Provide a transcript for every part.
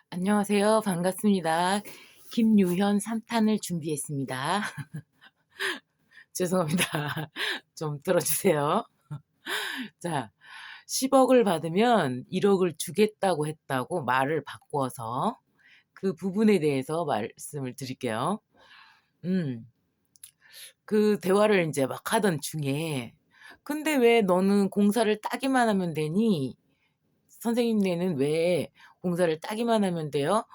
안녕하세요. 반갑습니다. 김유현 3탄을 준비했습니다. 죄송합니다. 좀 들어주세요. 자, 10억을 받으면 1억을 주겠다고 했다고 말을 바꿔서 그 부분에 대해서 말씀을 드릴게요. 음, 그 대화를 인제 막 하던 중에 "근데 왜 너는 공사를 따기만 하면 되니? 선생님네는 왜 공사를 따기만 하면 돼요?"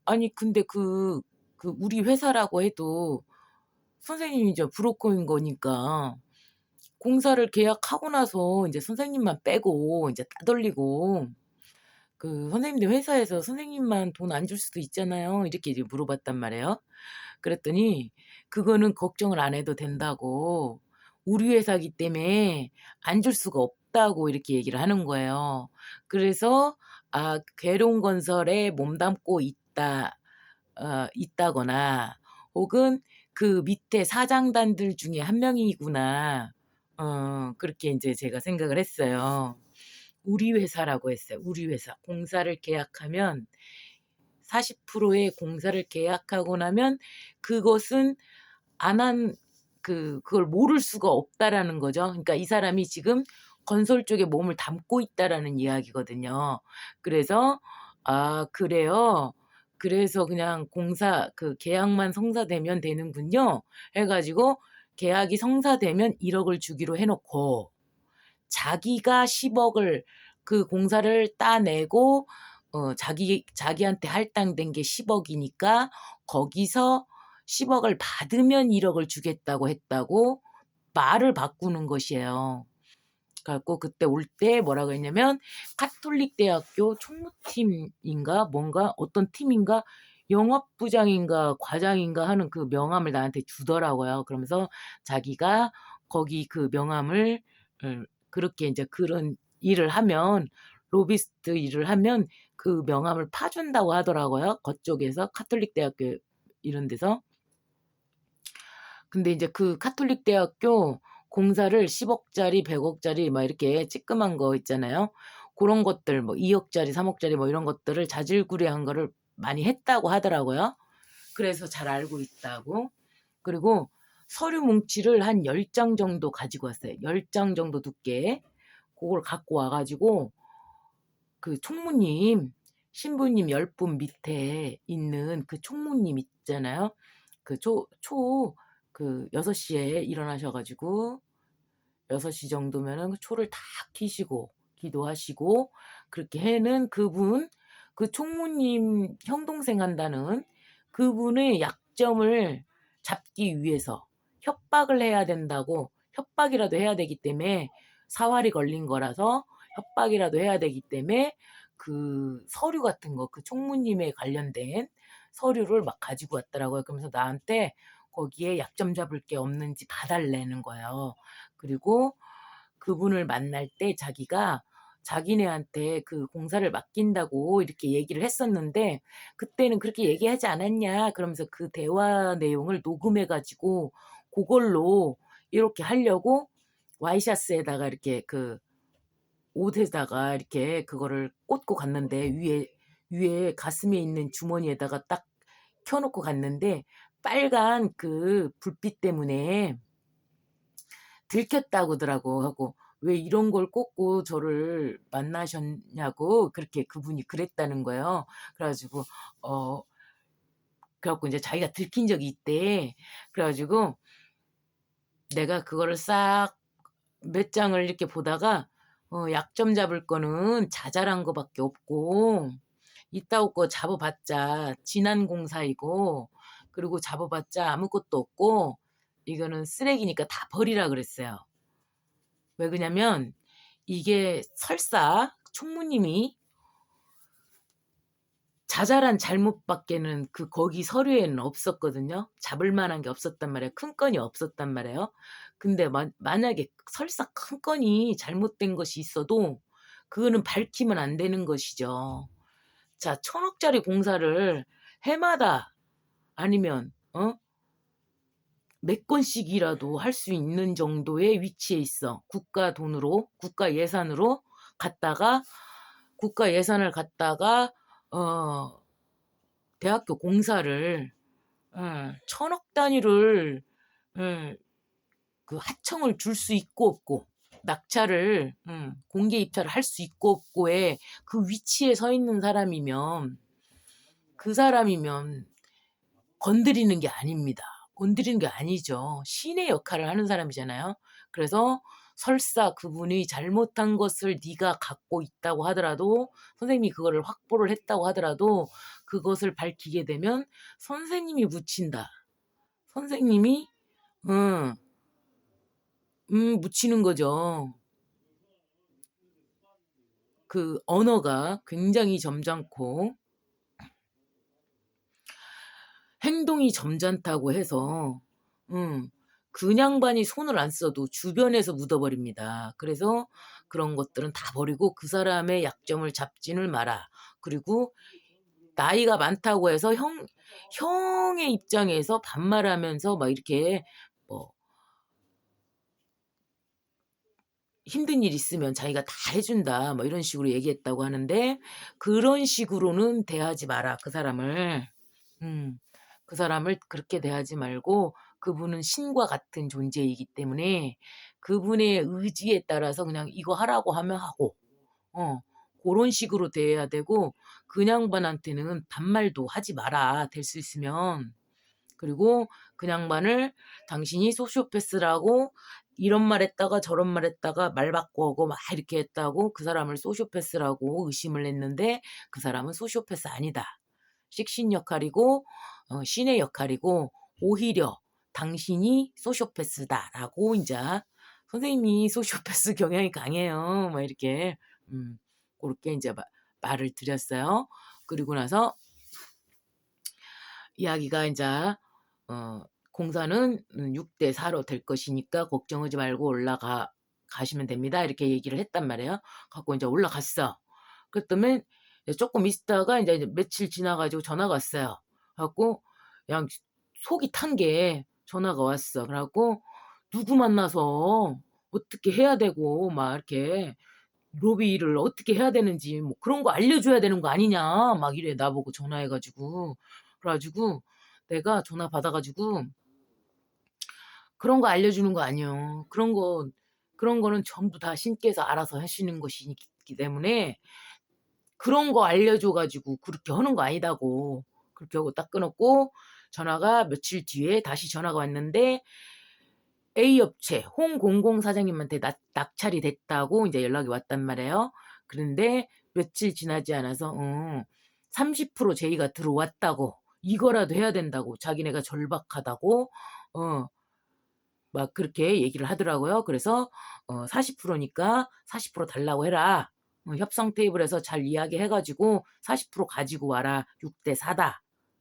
아니 근데 우리 회사라고 해도 선생님이 이제 브로커인 거니까 공사를 계약하고 나서 인제 선생님만 빼고 인제 따돌리고 "선생님네 회사에서 선생님만 돈 안 줄 수도 있잖아요." 이렇게 이제 물어봤단 말이에요. 그랬더니 "그거는 걱정을 안 해도 된다."고 "우리 회사기 때문에 안 줄 수가 없다."고 이렇게 얘기를 하는 거예요. 그래서 괴룡건설에 몸담고 있다거나 혹은 그 밑에 사장단들 중에 한 명이구나. 그렇게 인제 제가 생각을 했어요. 우리 회사라고 했어요. 우리 회사. 공사를 계약하면 40%의 공사를 계약하고 나면 그것은 안 한 그걸 모를 수가 없다라는 거죠. 그러니까 이 사람이 지금 건설 쪽에 몸을 담고 있다라는 이야기거든요. 그래서 "아 그래요? 그래서 그냥 공사 계약만 성사되면 되는군요." 해 가지고 계약이 성사되면 1억을 주기로 해 놓고 자기가 10억을 그 공사를 따내고 자기한테 할당된 게 10억이니까 거기서 10억을 받으면 1억을 주겠다고 했다고 말을 바꾸는 것이에요. 그래 갖고 그때 올 때 뭐라고 했냐면 카톨릭 대학교 총무팀인가 뭔가 어떤 팀인가 영업부장인가 과장인가 하는 그 명함을 나한테 주더라고요. 그러면서 자기가 거기 그 명함을 그렇게 인제 그런 일을 하면 로비스트 일을 하면 그 명함을 파 준다고 하더라고요, 그쪽에서 카톨릭 대학교 이런 데서. 근데 인제 그 카톨릭 대학교 공사를 10억 짜리 100억 짜리 막 이렇게 찌끄만 거 있잖아요. 고런 것들 뭐 2억 짜리 3억 짜리 뭐 이런 것들을 자질구레한 거를 많이 했다고 하더라고요. 그래서 잘 알고 있다고. 그리고 서류 뭉치를 한 10장 정도 가지고 왔어요. 10장 정도 두께. 고걸 갖고 와 가지고 그 총무님, 신부님 10분 밑에 있는 그 총무님 있잖아요. 그 초 초 그 6 시에 일어나셔 가지고 6시 정도면은 그 초를 다 켜시고 기도하시고 그렇게 해는 그분, 그 총무님 형 동생 한다는 그분의 약점을 잡기 위해서 협박을 해야 된다고, 협박이라도 해야 되기 때문에 사활이 걸린 거라서 협박이라도 해야 되기 때문에 그 서류 같은 거 그 총무님에 관련된 서류를 막 가지고 왔더라고요. 그러면서 나한테 거기에 약점 잡을 게 없는지 봐 달라는 거예요. 그리고 그분을 만날 때 자기가 자기네한테 그 공사를 맡긴다고 이렇게 얘기를 했었는데 "그때는 그렇게 얘기하지 않았냐." 그러면서 그 대화 내용을 녹음해 가지고 고걸로 이렇게 하려고 와이셔츠에다가 이렇게 옷에다가 이렇게 그거를 꽂고 갔는데 위에 가슴에 있는 주머니에다가 딱 켜 놓고 갔는데 빨간 그 불빛 때문에 들켰다고 하고 "왜 이런 걸 꽂고 저를 만나셨냐."고 그렇게 그분이 그랬다는 거예요. 그래 가지고 어 그래 갖고 인제 자기가 들킨 적이 있대. 그래 가지고 내가 그거를 싹 몇 장을 이렇게 보다가 약점 잡을 거는 자잘한 거밖에 없고 이따 거 잡아 봤자 지난 공사이고 그리고 잡아 봤자 아무것도 없고 이거는 쓰레기니까 다 버리라 그랬어요. 왜 그러냐면 이게 설사 총무님이 자잘한 잘못밖에는 거기 서류에는 없었거든요. 잡을 만한 게 없었단 말이에요. 큰 건이 없었단 말이에요. 근데 만약에 설사 큰 건이 잘못된 것이 있어도 그거는 밝히면 안 되는 것이죠. 자 1,000억짜리 공사를 해마다 아니면 몇 건씩이라도 할 수 있는 정도의 위치에 있어. 국가 돈으로 국가 예산으로 갖다가 국가 예산을 갖다가 어 대학교 공사를 1,000억 단위를 그 하청을 줄 수 있고 없고, 낙찰을 공개 입찰을 할 수 있고 없고에 그 위치에 서 있는 사람이면, 그 사람이면 건드리는 게 아닙니다. 건드리는 게 아니죠. 신의 역할을 하는 사람이잖아요. 그래서 설사 그분이 잘못한 것을 네가 갖고 있다고 하더라도, 선생님이 그거를 확보를 했다고 하더라도 그것을 밝히게 되면 선생님이 묻힌다. 선생님이 묻히는 거죠. 그 언어가 굉장히 점잖고 행동이 점잖다고 해서 그 양반이 손을 안 써도 주변에서 묻어버립니다. 그래서 그런 것들은 다 버리고 그 사람의 약점을 잡지는 마라. 그리고 나이가 많다고 해서 형의 입장에서 반말하면서 막 이렇게 뭐 힘든 일 있으면 자기가 다 해준다 뭐 이런 식으로 얘기했다고 하는데, 그런 식으로는 대하지 마라. 그 사람을 그 사람을 그렇게 대하지 말고, 그분은 신과 같은 존재이기 때문에 그분의 의지에 따라서 그냥 이거 하라고 하면 하고 그런 식으로 대해야 되고, 그 양반한테는 반말도 하지 마라. 될 수 있으면. 그리고 그 양반을 당신이 소시오패스라고 이런 말 했다가 저런 말 했다가 말 바꾸고 막 이렇게 했다고 그 사람을 소시오패스라고 의심을 했는데, 그 사람은 소시오패스 아니다. 식신 역할이고 신의 역할이고, 오히려 당신이 소시오패스다라고 이제, 선생님이 소시오패스 경향이 강해요. 막 이렇게 그렇게 이제 말을 드렸어요. 그리고 나서 이야기가 이제 공사는 6대 4로 될 것이니까 걱정하지 말고 가시면 됩니다. 이렇게 얘기를 했단 말이에요. 갖고 이제 올라갔어. 그랬더니 조금 있다가 이제 며칠 지나가지고 전화가 왔어요. 갖고 그냥 속이 탄 게 전화가 왔어. 그래갖고 누구 만나서 어떻게 해야 되고 막 이렇게 로비를 어떻게 해야 되는지 뭐 그런 거 알려줘야 되는 거 아니냐 막 이래, 나보고 전화해가지고. 그래가지고 내가 전화 받아가지고, 그런 거 알려주는 거 아니에요. 그런 거는 전부 다 신께서 알아서 하시는 것이기 때문에 그런 거 알려줘가지고 그렇게 하는 거 아니다고. 그렇게 하고 딱 끊었고, 전화가 며칠 뒤에 다시 전화가 왔는데 A업체 홍공공 사장님한테 낙찰이 됐다고 이제 연락이 왔단 말이에요. 그런데 며칠 지나지 않아서 30% 제의가 들어왔다고, 이거라도 해야 된다고, 자기네가 절박하다고 막 그렇게 얘기를 하더라고요. 그래서 40%니까 40% 달라고 해라. 협상 테이블에서 잘 이야기해가지고 40% 가지고 와라. 6대 4다.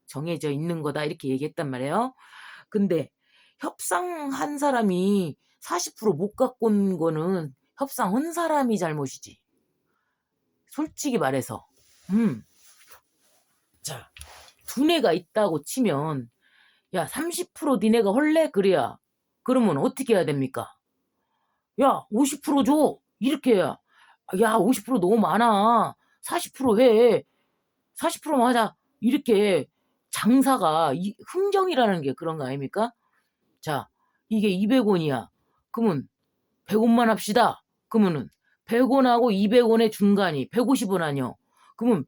정해져 있는 거다. 이렇게 얘기했단 말이에요. 근데 협상한 사람이 40%못 갖고 온 거는 협상한 사람이 잘못이지. 솔직히 말해서. 자, 두뇌가 있다고 치면, 야, 30% 니네가 헐래? 그래야. 그러면 어떻게 해야 됩니까? 야, 50% 줘. 이렇게 해야. 야, 50% 너무 많아. 40% 해. 40%만 하자. 이렇게 장사가, 흥정이라는 게 그런 거 아닙니까? 자, 이게 200원이야. 그러면 100원만 합시다. 그러면은 100원하고 200원의 중간이 150원 아니요. 그러면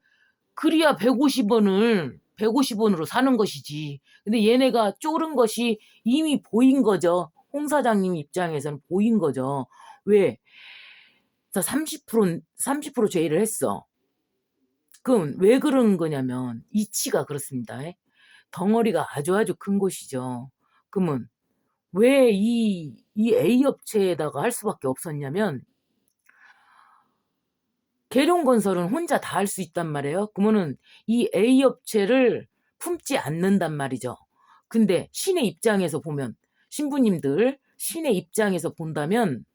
그래야 150원으로 사는 것이지. 근데 얘네가 쪼른 것이 이미 보인 거죠. 홍 사장님 입장에서는 보인 거죠. 왜? 30% 제의를 했어. 그럼 왜 그런 거냐면 이치가 그렇습니다. 덩어리가 아주 큰 곳이죠. 그러면 왜 이 A 업체에다가 할 수밖에 없었냐면, 계룡건설은 혼자 다 할 수 있단 말이에요. 그러면은 이 A 업체를 품지 않는단 말이죠. 근데 신의 입장에서 보면, 신부님들 신의 입장에서 본다면,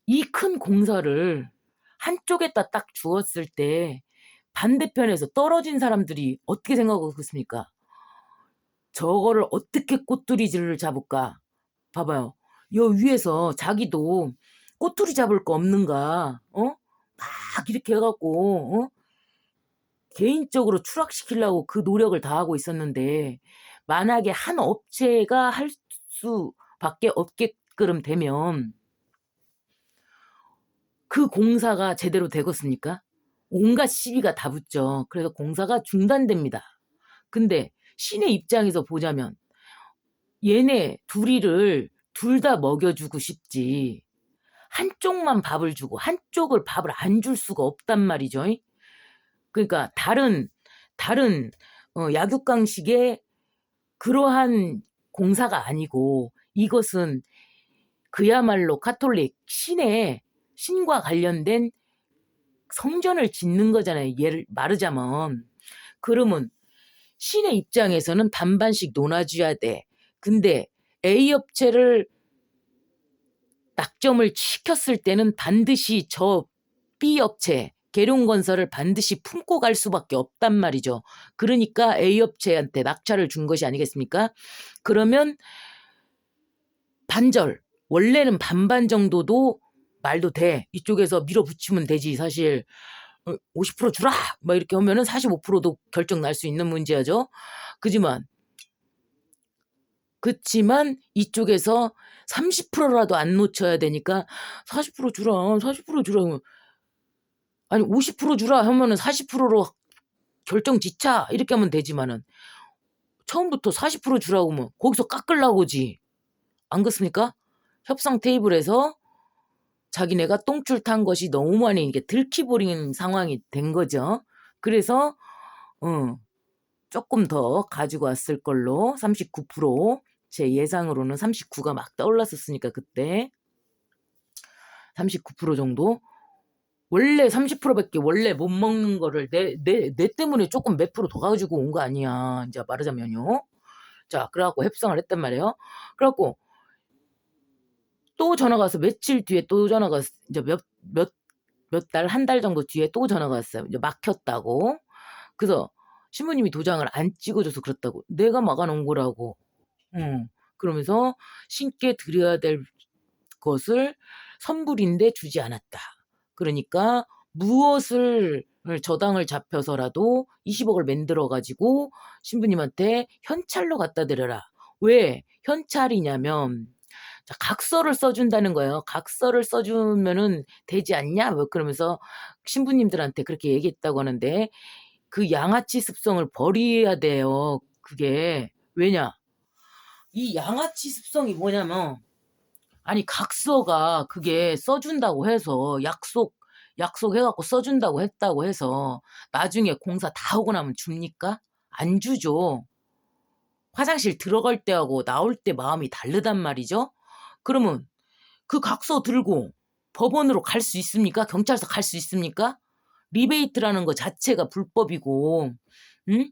이 큰 공사를 한쪽에다 딱 주었을 때 반대편에서 떨어진 사람들이 어떻게 생각하겠습니까? 저거를 어떻게 꼬투리질을 잡을까? 봐봐요. 여 위에서 자기도 꼬투리 잡을 거 없는가? 막 이렇게 해갖고 개인적으로 추락시키려고 그 노력을 다하고 있었는데 만약에 한 업체가 할 수밖에 없게끔 되면 그 공사가 제대로 되겠습니까? 온갖 시비가 다 붙죠. 그래서 공사가 중단됩니다. 근데 시내 입장에서 보자면 얘네 둘이를 둘 다 먹여주고 싶지 한쪽만 밥을 주고 한쪽을 밥을 안 줄 수가 없단 말이죠. 그러니까 다른 약육강식의 그러한 공사가 아니고 이것은 그야말로 가톨릭 신과 관련된 성전을 짓는 거잖아요. 예를 말하자면. 그러면 신의 입장에서는 반반씩 논아줘야 돼. 근데 A 업체를 낙점을 시켰을 때는 반드시 저 B 업체 계룡건설을 반드시 품고 갈 수밖에 없단 말이죠. 그러니까 A 업체한테 낙찰을 준 것이 아니겠습니까? 그러면 반절, 원래는 반반 정도도 말도 돼. 이쪽에서 밀어붙이면 되지. 사실 50% 주라! 막 이렇게 하면은 45%도 결정 날 수 있는 문제죠. 그치만 이쪽에서 30%라도 안 놓쳐야 되니까 40% 주라, 40% 주라. 아니 50% 주라 하면은 40%로 결정 짓자 이렇게 하면 되지만은 처음부터 40% 주라고 하면 거기서 깎으려고지. 안 그렇습니까? 협상 테이블에서 자기네가 똥줄 탄 것이 너무 많이 이게 들키버린 상황이 된 거죠. 그래서 조금 더 가지고 왔을 걸로 39%, 제 예상으로는 39가 막 떠올랐었으니까 그때 39% 정도. 원래 30%밖에 원래 못 먹는 거를 내 때문에 조금 몇 프로 더 가지고 온 거 아니야. 이제 말하자면요. 자, 그래갖고 협상을 했단 말이에요. 그래갖고 또 전화가 와서 며칠 뒤에 또 전화가 왔어. 이제 몇 달, 한 달 정도 뒤에 또 전화가 왔어요. 이제 막혔다고. 그래서 신부님이 도장을 안 찍어줘서 그렇다고. 내가 막아놓은 거라고. 그러면서 신께 드려야 될 것을 선불인데 주지 않았다. 그러니까 무엇을 저당을 잡혀서라도 20억을 만들어가지고 신부님한테 현찰로 갖다 드려라. 왜 현찰이냐면 각서를 써준다는 거예요. 각서를 써주면은 되지 않냐? 뭐 그러면서 신부님들한테 그렇게 얘기했다고 하는데 그 양아치 습성을 버려야 돼요. 그게 왜냐? 이 양아치 습성이 뭐냐면 아니 각서가 그게 써준다고 해서 약속해갖고 써준다고 했다고 해서 나중에 공사 다 하고 나면 줍니까? 안 주죠. 화장실 들어갈 때하고 나올 때 마음이 다르단 말이죠. 그러면 그 각서 들고 법원으로 갈 수 있습니까? 경찰서 갈 수 있습니까? 리베이트라는 거 자체가 불법이고, 응?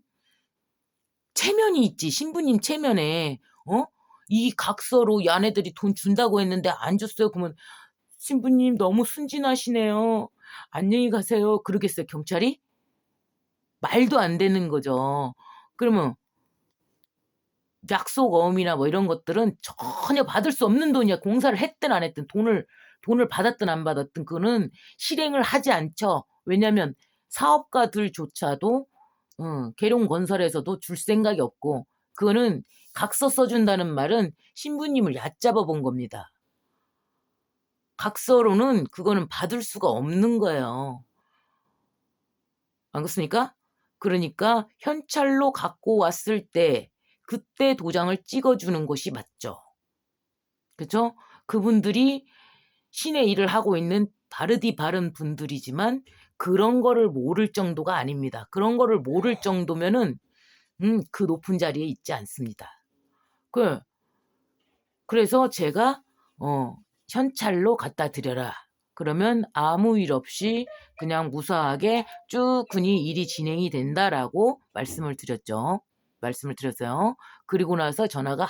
체면이 있지. 신부님 체면에, 이 각서로 야네들이 돈 준다고 했는데 안 줬어요. 그러면 신부님 너무 순진하시네요. 안녕히 가세요. 그러겠어요, 경찰이? 말도 안 되는 거죠. 그러면 약속 어음이나 뭐 이런 것들은 전혀 받을 수 없는 돈이야. 공사를 했든 안 했든 돈을 받았든 안 받았든 그거는 실행을 하지 않죠. 왜냐하면 사업가들조차도 계룡건설에서도 줄 생각이 없고 그거는 각서 써준다는 말은 신부님을 얕잡아 본 겁니다. 각서로는 그거는 받을 수가 없는 거예요. 안 그렇습니까? 그러니까 현찰로 갖고 왔을 때 그때 도장을 찍어주는 것이 맞죠. 그렇죠? 그분들이 신의 일을 하고 있는 바르디 바른 분들이지만 그런 거를 모를 정도가 아닙니다. 그런 거를 모를 정도면은 그 높은 자리에 있지 않습니다. 그래서 제가 현찰로 갖다 드려라. 그러면 아무 일 없이 그냥 무사하게 쭉 그니 일이 진행이 된다라고 말씀을 드렸어요. 그리고 나서 전화가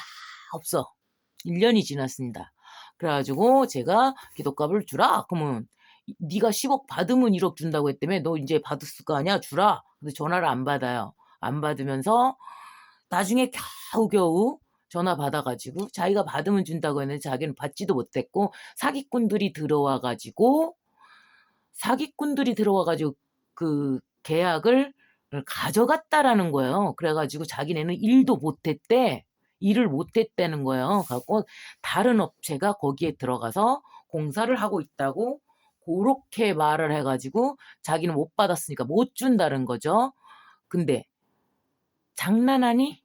없어. 1년이 지났습니다. 그래가지고 제가 기독값을 주라. 그러면 네가 10억 받으면 1억 준다고 했다며 너 이제 받았을 거 아니야? 주라. 근데 전화를 안 받아요. 안 받으면서 나중에 겨우겨우 전화 받아가지고 자기가 받으면 준다고 했는데 자기는 받지도 못했고 사기꾼들이 들어와가지고 그 계약을 가져갔다라는 거예요. 그래 가지고 자기네는 일도 못했대. 일을 못했다는 거예요. 갖고 다른 업체가 거기에 들어가서 공사를 하고 있다고 고렇게 말을 해 가지고 자기는 못 받았으니까 못 준다는 거죠. 근데 장난하니?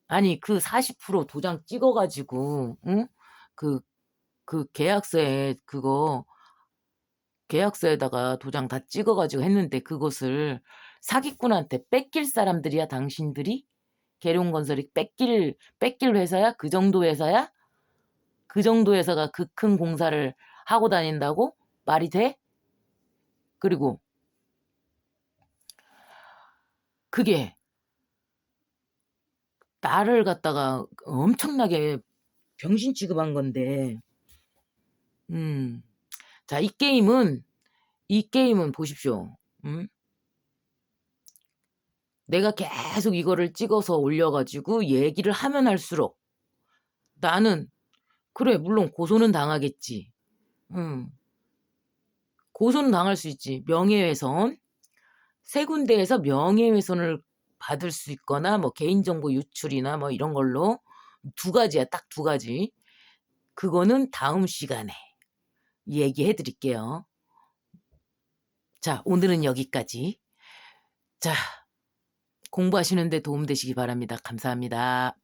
아니 그 40% 도장 찍어 가지고 응? 그 계약서에 그거 계약서에다가 도장 다 찍어 가지고 했는데 그것을 사기꾼한테 뺏길 사람들이야 당신들이? 계룡건설이 뺏길 회사야? 그 정도 회사야? 그 정도 회사가 그 큰 공사를 하고 다닌다고? 말이 돼? 그리고 그게 나를 갖다가 엄청나게 병신 취급한 건데 자, 이 게임은 보십시오. 내가 계속 이거를 찍어서 올려가지고 얘기를 하면 할수록 나는 그래 물론 고소는 당하겠지. 고소는 당할 수 있지. 명예훼손. 세 군데에서 명예훼손을 받을 수 있거나 뭐 개인정보 유출이나 뭐 이런 걸로 두 가지야. 딱 두 가지. 그거는 다음 시간에 얘기해 드릴게요. 자, 오늘은 여기까지. 자, 공부하시는 데 도움 되시기 바랍니다. 감사합니다.